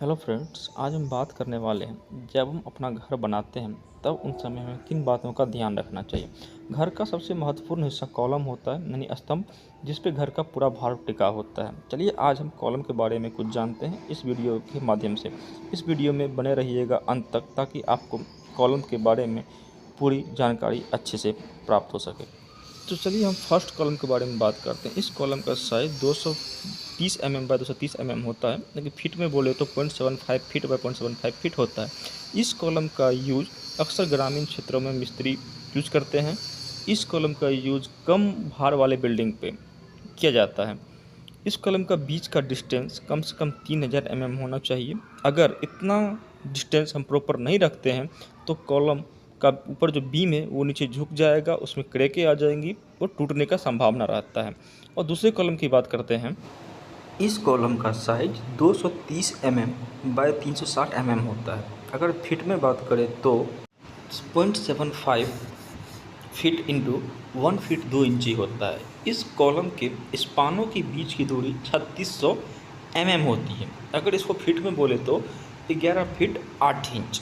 Hello friends, आज हम बात करने वाले हैं जब हम अपना घर बनाते हैं तब उन समय में किन बातों का ध्यान रखना चाहिए। घर का सबसे महत्वपूर्ण हिस्सा कॉलम होता है, यानी स्तंभ, जिस पे घर का पूरा भार टिका होता है। चलिए आज हम कॉलम के बारे में कुछ जानते हैं इस वीडियो के माध्यम से। इस वीडियो में बने रहिएगा अंत तक ताकि आपको कॉलम के बारे में पूरी जानकारी अच्छे से प्राप्त हो सके। तो चलिए हम फर्स्ट कॉलम के बारे में बात करते हैं। इस कॉलम का साइज़ 230 mm बाय 230 mm होता है, लेकिन फीट में बोले तो 0.75 फीट बाय 0.75 फीट होता है। इस कॉलम का यूज अक्सर ग्रामीण क्षेत्रों में मिस्त्री यूज करते हैं। इस कॉलम का यूज कम भार वाले बिल्डिंग पे किया जाता है। इस कॉलम का बीच का डिस्टेंस कम से कम 3000 mm होना चाहिए। अगर इतना डिस्टेंस हम प्रॉपर नहीं रखते हैं तो कॉलम का ऊपर जो बीम है वो नीचे झुक जाएगा, उसमें क्रैकें आ जाएंगी और टूटने का संभावना रहता है। और दूसरे कॉलम की बात करते हैं। इस कॉलम का साइज 230 mm बाय 360 mm होता है। अगर फीट में बात करें तो 0.75 फीट इंटू 1 फीट 2 इंची होता है। इस कॉलम के स्पानों के बीच की दूरी 3600 mm होती है। अगर इसको फीट में बोले तो 11 फीट 8 इंच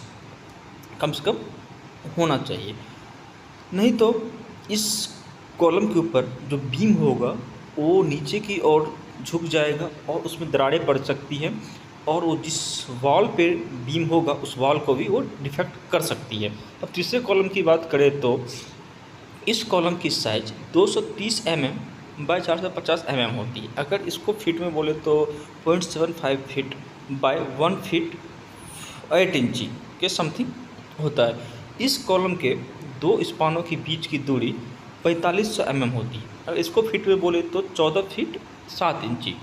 कम से कम होना चाहिए। नहीं तो इस कॉलम के ऊपर जो बीम होगा वो नीचे की ओर झुक जाएगा और उसमें दरारें पड़ सकती हैं, और वो जिस वॉल पे बीम होगा उस वॉल को भी वो डिफेक्ट कर सकती है। अब तीसरे कॉलम की बात करें तो इस कॉलम की साइज 230 mm बाय 450 mm होती है। अगर इसको फीट में बोले तो 0.75 फीट बाय 1 फीट 8 इंची के समथिंग होता है। इस कॉलम के दो स्पानों के बीच की दूरी 4500 mm होती है। अगर इसको फीट में बोले तो 14 फीट 7 इंची।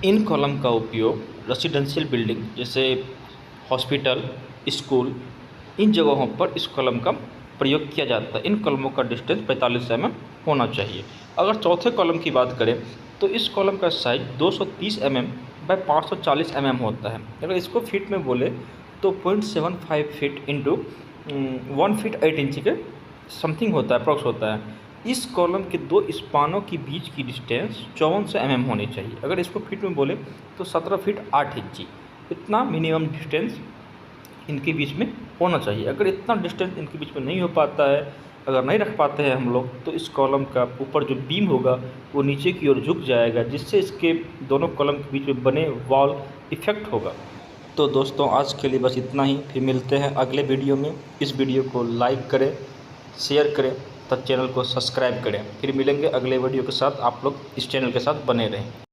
इन कॉलम का उपयोग रेसिडेंशियल बिल्डिंग जैसे हॉस्पिटल, स्कूल, इन जगहों पर इस कॉलम का प्रयोग किया जाता है। इन कॉलमों का डिस्टेंस 45 mm होना चाहिए। अगर चौथे कॉलम की बात करें तो इस कॉलम का साइज 230 mm बाय 540 mm होता है। अगर इसको फीट में बोले तो 0.75 फीट इंटू 1 फीट 8 इंची के समथिंग होता है, अप्रॉक्स होता है। इस कॉलम के दो स्पानों के बीच की डिस्टेंस 5400 mm होनी चाहिए। अगर इसको फीट में बोले तो 17 फीट 8 इंची, इतना मिनिमम डिस्टेंस इनके बीच में होना चाहिए। अगर इतना डिस्टेंस इनके बीच में नहीं हो पाता है, अगर नहीं रख पाते हैं हम लोग, तो इस कॉलम का ऊपर जो बीम होगा वो नीचे की ओर झुक जाएगा, जिससे इसके दोनों कॉलम के बीच में बने वॉल इफेक्ट होगा। तो दोस्तों आज के लिए बस इतना ही, फिर मिलते हैं अगले वीडियो में। इस वीडियो को लाइक करें, शेयर करें, तब चैनल को सब्सक्राइब करें। फिर मिलेंगे अगले वीडियो के साथ। आप लोग इस चैनल के साथ बने रहें।